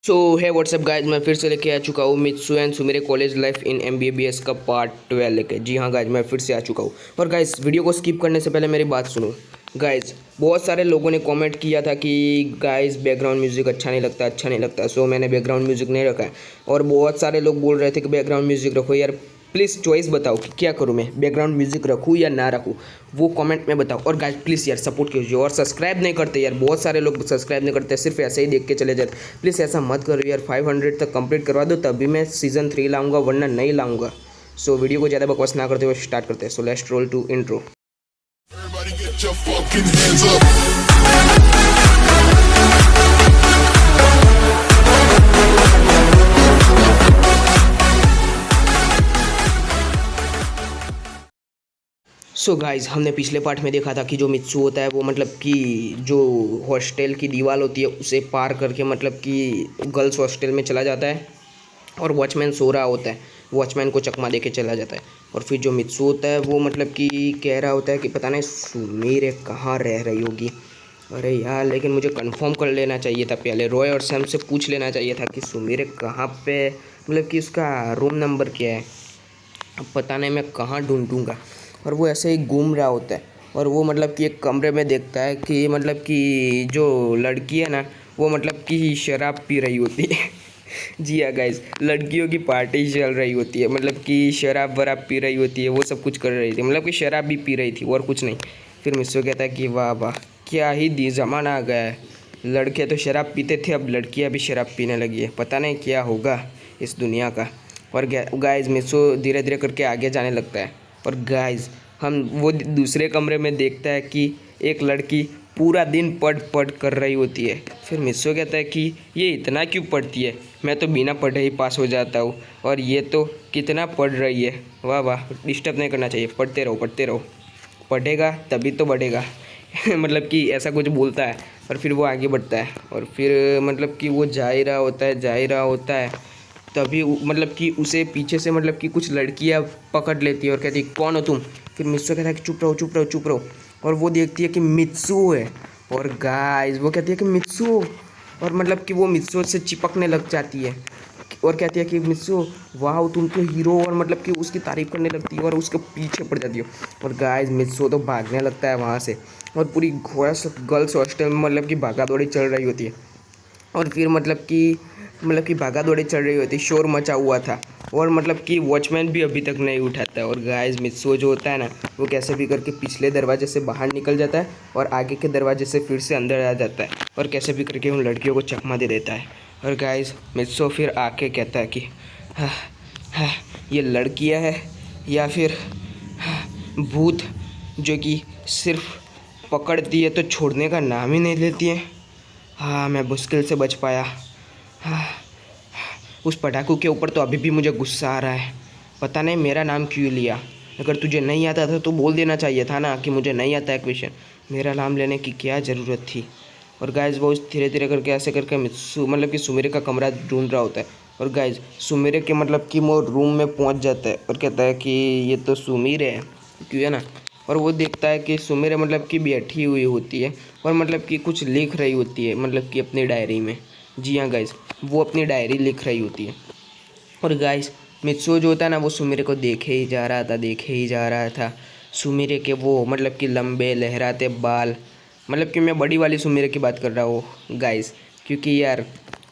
सो है what's up guys, मैं फिर से लेके आ चुका हूँ Mitsu and Sumire college life in MBBS का पार्ट 12 लेके। जी हाँ गाइज, मैं फिर से आ चुका हूँ। और गाइज वीडियो को स्किप करने से पहले मेरी बात सुनो। गाइज बहुत सारे लोगों ने कमेंट किया था कि गाइज बैकग्राउंड म्यूज़िक अच्छा नहीं लगता। सो मैंने बैकग्राउंड म्यूज़िक नहीं रखा है। और बहुत सारे लोग बोल रहे थे कि बैकग्राउंड म्यूज़िक रखो। यार प्लीज़ चॉइस बताओ कि क्या करूँ, मैं बैकग्राउंड म्यूज़िक रखूँ या ना रखूँ, वो कमेंट में बताओ। और गाइस प्लीज़ यार सपोर्ट कीजिए और सब्सक्राइब नहीं करते यार, बहुत सारे लोग सब्सक्राइब नहीं करते, सिर्फ ऐसे ही देख के चले जाते। प्लीज़ ऐसा मत करो यार, 500 तक कंप्लीट करवा दो तभी मैं सीज़न 3 लाऊंगा, वरना नहीं लाऊंगा। सो वीडियो को ज़्यादा बकवास ना करते हुए स्टार्ट करते हैं। So let's roll to intro. Everybody get your fucking hands up. So guys हमने पिछले पार्ट में देखा था कि जो मित्सु होता है वो मतलब कि जो हॉस्टल की दीवार होती है उसे पार करके मतलब कि गर्ल्स हॉस्टल में चला जाता है। और वॉचमैन सो रहा होता है, वॉचमैन को चकमा दे के चला जाता है। और फिर जो मित्सु होता है वो मतलब कि कह रहा होता है कि पता नहीं सुमीरे कहाँ रह रही होगी। अरे यार लेकिन मुझे कंफर्म कर लेना चाहिए था पहले, रॉय और सैम से पूछ लेना चाहिए था कि सुमीरे कहाँ पे, मतलब कि उसका रूम नंबर क्या है। अब पता नहीं मैं कहाँ ढूंढूंगा। और वो ऐसे ही घूम रहा होता है और वो मतलब कि एक कमरे में देखता है कि मतलब कि जो लड़की है ना वो मतलब कि शराब पी रही होती है। जी हाँ गाइस, लड़कियों की पार्टी चल रही होती है, मतलब कि शराब वराब पी रही होती है, वो सब कुछ कर रही थी, मतलब कि शराब भी पी रही थी और कुछ नहीं। फिर मिस्सो कहता है कि वाह वाह क्या ही दी ज़माना आ गया है, लड़के तो शराब पीते थे अब लड़कियां भी शराब पीने लगी है, पता नहीं क्या होगा इस दुनिया का। और गाइस मिस्सो धीरे धीरे करके आगे जाने लगता है। और गाइस हम वो दूसरे कमरे में देखता है कि एक लड़की पूरा दिन पढ़ कर रही होती है। फिर मिस्सो कहता है कि ये इतना क्यों पढ़ती है, मैं तो बिना पढ़े ही पास हो जाता हूँ और ये तो कितना पढ़ रही है। वाह वाह, डिस्टर्ब नहीं करना चाहिए, पढ़ते रहो, पढ़ेगा तभी तो बढ़ेगा। मतलब कि ऐसा कुछ बोलता है और फिर वो आगे बढ़ता है। और फिर मतलब कि वो जा ही रहा होता है तभी मतलब कि उसे पीछे से मतलब कि कुछ लड़कियां पकड़ लेती है और कहती है कौन हो तुम। फिर मित्सु कहता है कि चुप रहो। और वो देखती है कि मित्सु है और गाइस वो कहती है कि मित्सु, और मतलब कि वो मित्सु से चिपकने लग जाती है और कहती है कि मित्सु वाह तुम तो हीरो, और मतलब कि उसकी तारीफ करने लगती है और उसके पीछे पड़ जाती है। और गाइस मित्सु तो भागने लगता है वहाँ से और पूरी गर्ल्स हॉस्टल में मतलब कि भागा दौड़ी चल रही होती है। और फिर मतलब कि भागा दौड़ी चल रही होती, शोर मचा हुआ था और मतलब कि वॉचमैन भी अभी तक नहीं उठाता है। और गाइस मित्सु जो होता है ना वो कैसे भी करके पिछले दरवाजे से बाहर निकल जाता है और आगे के दरवाजे से फिर से अंदर आ जाता है और कैसे भी करके उन लड़कियों को चकमा दे देता है। और गाइस मित्सु फिर आके कहता है कि हाँ, हाँ, ये लड़कियाँ हैं या फिर भूत जो कि सिर्फ पकड़ती है तो छोड़ने का नाम ही नहीं लेती है। हाँ मैं मुश्किल से बच पाया। हाँ, उस पटाखू के ऊपर तो अभी भी मुझे गुस्सा आ रहा है, पता नहीं मेरा नाम क्यों लिया। अगर तुझे नहीं आता था तो बोल देना चाहिए था ना कि मुझे नहीं आता है क्वेश्चन, मेरा नाम लेने की क्या ज़रूरत थी। और गाइज वो धीरे धीरे करके ऐसे करके मतलब कि सुमेरे का कमरा ढूंढ रहा होता है। और गाइज सुमेरे के मतलब कि वो रूम में पहुंच जाता है और कहता है कि ये तो सुमीरे है, क्यों है ना। और वो देखता है कि सुमेरे मतलब कि बैठी हुई होती है और मतलब कि कुछ लिख रही होती है, मतलब कि अपनी डायरी में। जी हाँ गाइज, वो अपनी डायरी लिख रही होती है। और गाइस मित्सु जो होता है ना वो सुमेरे को देखे ही जा रहा था। सुमेरे के वो मतलब कि लंबे लहराते बाल, मतलब कि मैं बड़ी वाली सुमेरे की बात कर रहा हूँ गाइस, क्योंकि यार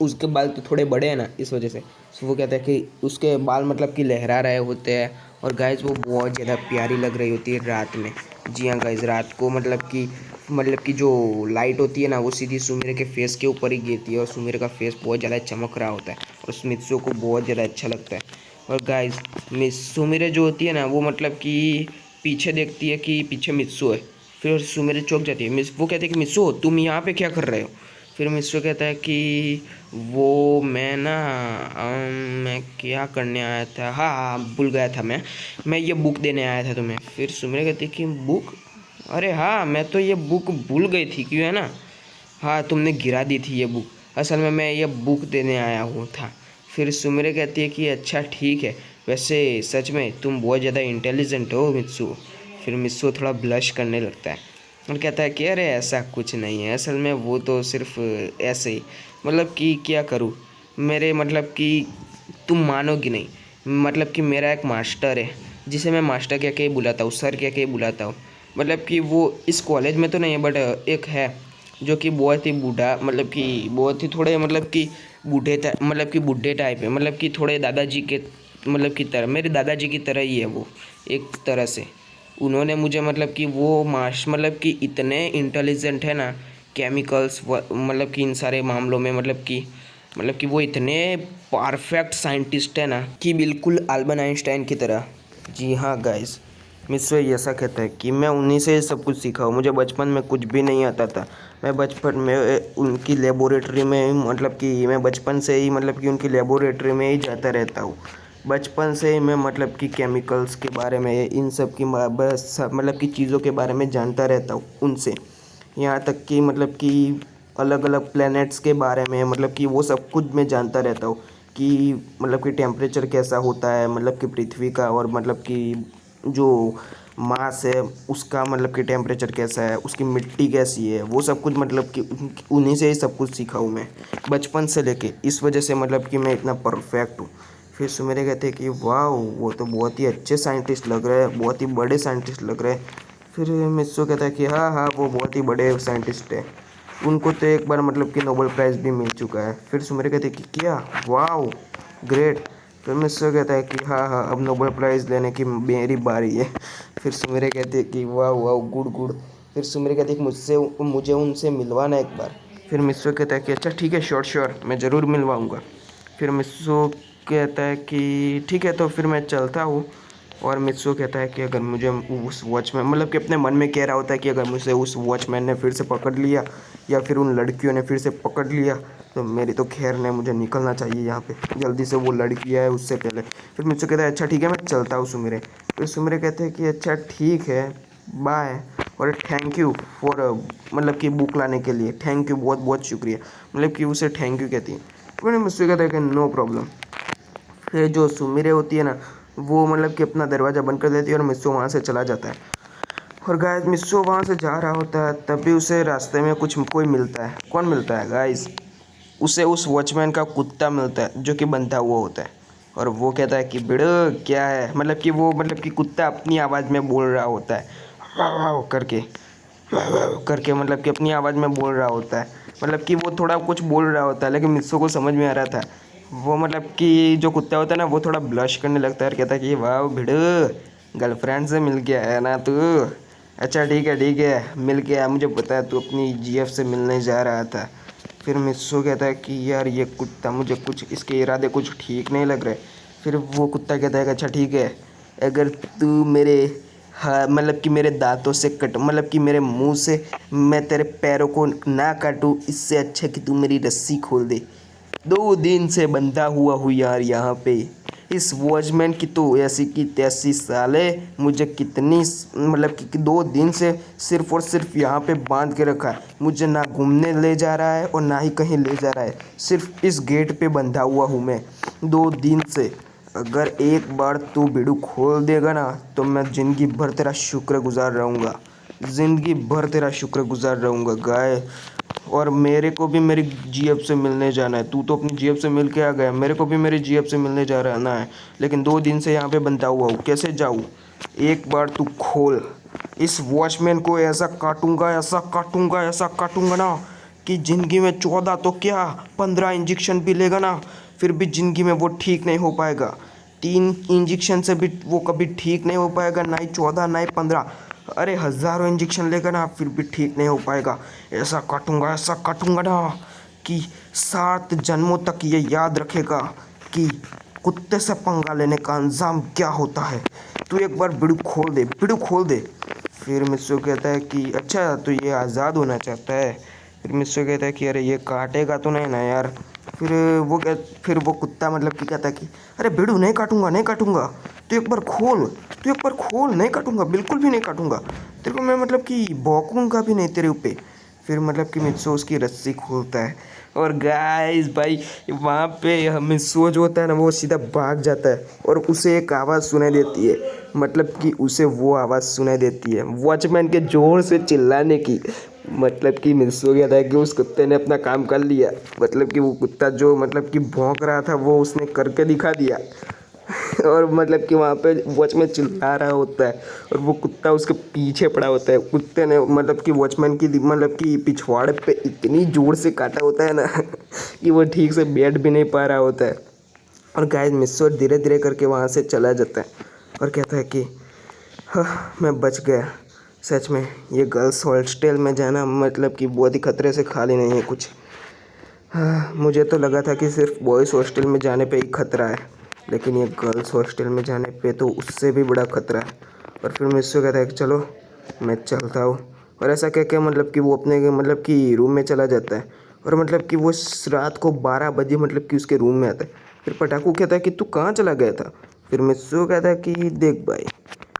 उसके बाल तो थोड़े बड़े हैं ना इस वजह से। तो वो कहता है कि उसके बाल मतलब कि लहरा रहे होते हैं। और गाइस वो बहुत ज़्यादा प्यारी लग रही होती है रात में। जी हाँ गाइस, रात को मतलब कि जो लाइट होती है ना वो सीधी सुमेरे के फेस के ऊपर ही गिरती है और सुमेरे का फेस बहुत ज़्यादा चमक रहा होता है और मित्सु को बहुत ज़्यादा अच्छा लगता है। और गाइस सुमेरे जो होती है ना वो मतलब कि पीछे देखती है कि पीछे मित्सु है। फिर सुमेरे चौंक जाती है, वो कहते हैं कि मित्सु तुम यहाँ पे क्या कर रहे हो। फिर मित्सु कहता है कि वो मैं ना मैं क्या करने आया था, हाँ भूल गया था, मैं ये बुक देने आया था तुम्हें। फिर सुमेरे कहती है कि बुक, अरे हाँ मैं तो ये बुक भूल गई थी, क्यों है ना, हाँ तुमने गिरा दी थी ये बुक, असल में मैं ये बुक देने आया हूँ था। फिर सुमेरे कहती है कि अच्छा ठीक है, वैसे सच में तुम बहुत ज़्यादा इंटेलिजेंट हो मित्सु। फिर मित्सु थोड़ा ब्लश करने लगता है और कहता है कि अरे ऐसा कुछ नहीं है, असल में वो तो सिर्फ ऐसे ही, मतलब कि क्या करूँ, मेरे मतलब कि तुम मानोगी नहीं, मतलब कि मेरा एक मास्टर है जिसे मैं मास्टर कह के ही बुलाता हूँ, सर कह के ही बुलाता हूँ। मतलब कि वो इस कॉलेज में तो नहीं है, बट एक है जो कि बहुत ही बूढ़ा, मतलब कि बहुत ही थोड़े मतलब कि मतलब कि बूढ़े टाइप है, मतलब कि थोड़े दादाजी के मतलब की तरह, मेरे दादाजी की तरह ही है वो एक तरह से। उन्होंने मुझे मतलब कि वो मतलब कि इतने इंटेलिजेंट है ना केमिकल्स मतलब कि इन सारे मामलों में, मतलब कि वो इतने परफेक्ट साइंटिस्ट है ना कि बिल्कुल अल्बर्ट आइंस्टाइन की तरह। जी हाँ गाइस, मिस्र ऐसा कहता है कि मैं उन्हीं से सब कुछ सीखा हूँ। मुझे बचपन में कुछ भी नहीं आता था। मैं बचपन में उनकी लेबोरेटरी में, मतलब कि मैं बचपन से ही मतलब कि उनकी लेबोरेटरी में ही जाता रहता हूँ। बचपन से ही मैं मतलब कि केमिकल्स के बारे में, इन सब की बस मतलब कि चीज़ों के बारे में जानता रहता हूँ उनसे। यहाँ तक कि मतलब कि अलग अलग प्लैनेट्स के बारे में, मतलब कि वो सब कुछ मैं जानता रहता हूँ कि मतलब कि टेम्परेचर कैसा होता है, मतलब कि पृथ्वी का, और मतलब कि जो मास है उसका मतलब कि टेम्परेचर कैसा है, उसकी मिट्टी कैसी है, वो सब कुछ मतलब कि उन्हीं से ही सब कुछ सीखा हूँ मैं बचपन से लेके। इस वजह से मतलब कि मैं इतना परफेक्ट हूँ। फिर सुमेरे कहते हैं कि वाह, वो तो बहुत ही अच्छे साइंटिस्ट लग रहे हैं, बहुत ही बड़े साइंटिस्ट लग रहे हैं। फिर मिस्सो कहता है कि हाँ हाँ, वो बहुत ही बड़े साइंटिस्ट है, उनको तो एक बार मतलब कि नोबेल प्राइज़ भी मिल चुका है। फिर सुमेरे कहते हैं कि क्या, वाह ग्रेट। फिर मिस्सो कहता है कि हाँ हाँ, अब नोबेल प्राइज़ लेने की मेरी बारी है। फिर सुमेरे कहते हैं कि वाह वाह, गुड गुड। फिर सुमेरे कहते हैं कि मुझे उनसे मिलवाना एक बार। फिर मिस्सो कहता है कि अच्छा ठीक है, श्योर श्योर, मैं ज़रूर मिलवाऊँगा। फिर मिस्सो कहता है कि ठीक है, तो फिर मैं चलता हूँ। और मित्सु कहता है कि अगर मुझे उस वॉचमैन, मतलब कि अपने मन में कह रहा होता है कि अगर मुझे उस वॉचमैन ने फिर से पकड़ लिया या फिर उन लड़कियों ने फिर से पकड़ लिया तो मेरी तो खैर नहीं, मुझे निकलना चाहिए यहाँ पे जल्दी से, वो लड़कियाँ है उससे पहले। फिर मित्सु कहता है अच्छा ठीक है, मैं चलता हूँ सुमेरे। फिर सुमेरे कहते हैं कि अच्छा ठीक है, बाय, और थैंक यू फॉर मतलब कि बुक लाने के लिए, थैंक यू, बहुत बहुत शुक्रिया, मतलब कि उसे थैंक यू कहती है। फिर मित्सु कहता है कि नो प्रॉब्लम। फिर जो सुमिरे होती है ना, वो मतलब कि अपना दरवाज़ा बंद कर देती है और मिस्सो वहाँ से चला जाता है। और गाइस मिस्सो वहाँ से जा रहा होता है, तभी उसे रास्ते में कोई मिलता है। कौन मिलता है गाइस? उसे उस वॉचमैन का कुत्ता मिलता है जो कि बंधा हुआ होता है। और वो कहता है कि बेड़ो क्या है, मतलब कि वो मतलब कि कुत्ता अपनी आवाज़ में बोल रहा होता है, वाव वाव करके मतलब कि अपनी आवाज़ में बोल रहा होता है। मतलब कि वो थोड़ा कुछ बोल रहा होता है, लेकिन मिस्सो को समझ में आ रहा था। वो मतलब कि जो कुत्ता होता है ना, वो थोड़ा ब्लश करने लगता है और कहता है कि वाह भिड़ो, गर्लफ्रेंड से मिल गया है ना तू? अच्छा ठीक है, मिल गया, मुझे पता है तू अपनी जीएफ से मिलने जा रहा था। फिर मिस्सो कहता है कि यार ये कुत्ता, मुझे कुछ इसके इरादे कुछ ठीक नहीं लग रहे। फिर वो कुत्ता कहता है कि अच्छा ठीक है, अगर तू मेरे, हाँ मतलब कि मेरे दांतों से कट, मतलब कि मेरे मुंह से मैं तेरे पैरों को ना काटूँ, इससे अच्छा कि तू मेरी रस्सी खोल दे। 2 दिन से बंधा हुआ हूँ यार यहाँ पे, इस वॉचमैन की तो ऐसी की तैसी साले मुझे कितनी मतलब कि 2 दिन से सिर्फ और सिर्फ यहाँ पे बांध के रखा है। मुझे ना घूमने ले जा रहा है और ना ही कहीं ले जा रहा है, सिर्फ इस गेट पे बंधा हुआ हूँ मैं 2 दिन से। अगर एक बार तू बिड़ू खोल देगा ना तो मैं ज़िंदगी भर तेरा शुक्रगुजार रहूँगा, ज़िंदगी भर तेरा शुक्रगुजार रहूँगा गाय। और मेरे को भी मेरी जीएफ से मिलने जाना है। तू तो अपनी जीएफ से मिल के आ गया, मेरे को भी मेरी जीएफ से मिलने जा रहना है, लेकिन 2 दिन से यहाँ पे बंधा हुआ हूँ, कैसे जाऊँ? एक बार तू खोल, इस वॉचमैन को ऐसा काटूंगा, ऐसा काटूंगा, ऐसा काटूंगा ना कि ज़िंदगी में 14 तो क्या 15 इंजेक्शन भी लेगा ना, फिर भी ज़िंदगी में वो ठीक नहीं हो पाएगा। 3 इंजेक्शन से भी वो कभी ठीक नहीं हो पाएगा, ना ही 14 ना ही 15, अरे हज़ारों इंजेक्शन लेगा ना फिर भी ठीक नहीं हो पाएगा। ऐसा काटूंगा ना कि 7 जन्मों तक ये याद रखेगा कि कुत्ते से पंगा लेने का अंजाम क्या होता है। तू एक बार बिड़ू खोल दे, बिड़ू खोल दे। फिर मिस्सो कहता है कि अच्छा तो ये आज़ाद होना चाहता है। फिर मिस्सो कहता है कि अरे ये काटेगा तो नहीं ना यार। फिर वो कुत्ता मतलब कि कहता है कि अरे बिड़ू नहीं काटूंगा, नहीं काटूंगा, तू एक बार खोल, तू एक बार खोल, नहीं काटूंगा, बिल्कुल भी नहीं काटूंगा तेरे को मैं, मतलब कि भौंकूंगा भी नहीं तेरे ऊपर। फिर मतलब कि मित्सो उसकी रस्सी खोलता है और गाइस भाई वहाँ पे मित्सो जो होता है ना, वो सीधा भाग जाता है और उसे एक आवाज़ सुनाई देती है, मतलब कि उसे वो आवाज़ सुनाई देती है वॉचमैन के ज़ोर से चिल्लाने की। मतलब कि मिस हो गया था कि उस कुत्ते ने अपना काम कर लिया। मतलब कि वो कुत्ता जो मतलब कि भौंक रहा था वो उसने करके दिखा दिया। और मतलब कि वहाँ पे वॉचमैन चिल्ला रहा होता है और वो कुत्ता उसके पीछे पड़ा होता है। कुत्ते ने मतलब कि वॉचमैन की मतलब कि पिछवाड़े पे इतनी ज़ोर से काटा होता है ना कि वो ठीक से बैठ भी नहीं पा रहा होता है। और गाइस मिस्सो धीरे धीरे करके वहाँ से चला जाता है और कहता है कि हाँ मैं बच गया। सच में ये गर्ल्स हॉस्टल में जाना मतलब कि बहुत ही खतरे से खाली नहीं है कुछ। हाँ मुझे तो लगा था कि सिर्फ बॉयज़ हॉस्टल में जाने पे ही खतरा है, लेकिन ये गर्ल्स हॉस्टल में जाने पे तो उससे भी बड़ा खतरा है। और फिर मिस्सो कहता है कि चलो मैं चलता हूँ। और ऐसा कह के मतलब कि वो अपने मतलब कि रूम में चला जाता है। और मतलब कि वो रात को 12 बजे मतलब कि उसके रूम में आता है। फिर पटाकू कहता है कि तू कहाँ चला गया था। फिर मिस्सो कहता है कि देख भाई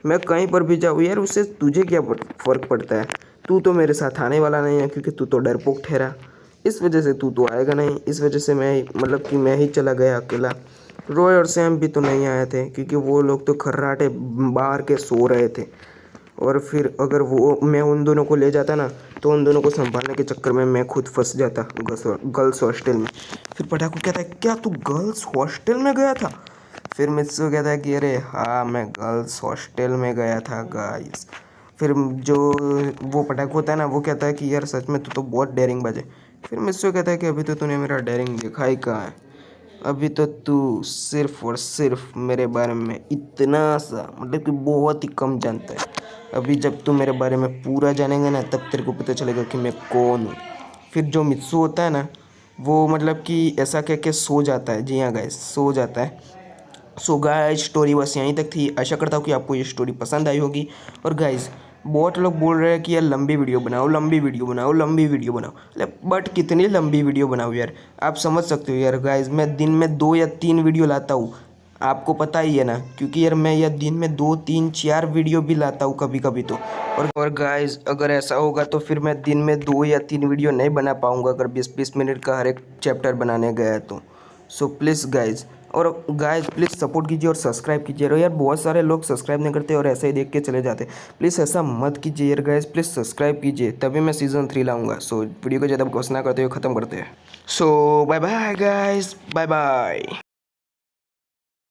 मैं कहीं पर भी जाऊँ यार उससे तुझे क्या फ़र्क पड़ता है। तू तो मेरे साथ आने वाला नहीं है क्योंकि तू तो डरपोक ठहरा। इस वजह से तू तो आएगा नहीं। इस वजह से मैं मतलब कि मैं ही चला गया अकेला। रॉय और सैम भी तो नहीं आए थे क्योंकि वो लोग तो खर्राटे बाहर के सो रहे थे। और फिर अगर वो मैं उन दोनों को ले जाता ना तो उन दोनों को संभालने के चक्कर में मैं खुद फंस जाता गर्ल्स हॉस्टल में। फिर पटाखू कहता है क्या तू गर्ल्स हॉस्टल में गया था। फिर मित्सु कहता है कि अरे हाँ मैं गर्ल्स हॉस्टल में गया था गाइस। फिर जो वो पटाखू होता है ना वो कहता है कि यार सच में तू तो बहुत डेयरिंग बाज है। फिर मित्सु कहता है कि अभी तो तूने मेरा डेयरिंग देखा ही कहाँ है। अभी तो तू सिर्फ और सिर्फ मेरे बारे में इतना सा मतलब कि बहुत ही कम जानता है। अभी जब तू मेरे बारे में पूरा जानेगा ना तब तेरे को पता चलेगा कि मैं कौन हूँ। फिर जो मित्सु होता है ना वो मतलब कि ऐसा कह के सो जाता है। जी हाँ गाइस सो जाता है। सो गाइस स्टोरी बस यहीं तक थी। आशा करता हूँ कि आपको ये स्टोरी पसंद आई होगी। और गाइस बहुत लोग बोल रहे हैं कि यार लंबी वीडियो बनाओ लंबी वीडियो बनाओ लंबी वीडियो बनाओ। बट कितनी लंबी वीडियो बनाओ यार आप समझ सकते हो यार गाइस मैं दिन में 2 या 3 वीडियो लाता हूँ। आपको पता ही है ना क्योंकि यार मैं यार दिन में 2 3 4 वीडियो भी लाता हूँ कभी कभी तो। और गाइस अगर ऐसा होगा तो फिर मैं दिन में 2 या 3 वीडियो नहीं बना पाऊँगा अगर 20-20 मिनट का हर एक चैप्टर बनाने गया तो। सो प्लीज़ गाइज और गाइज प्लीज़ सपोर्ट कीजिए और सब्सक्राइब कीजिए। और यार बहुत सारे लोग सब्सक्राइब नहीं करते और ऐसे ही देख के चले जाते। प्लीज़ ऐसा मत कीजिए यार गाइज प्लीज़ सब्सक्राइब कीजिए तभी मैं सीज़न 3 लाऊंगा। सो वीडियो को ज़्यादा घोषणा करते हुए ख़त्म करते हैं। So bye bye guys bye bye.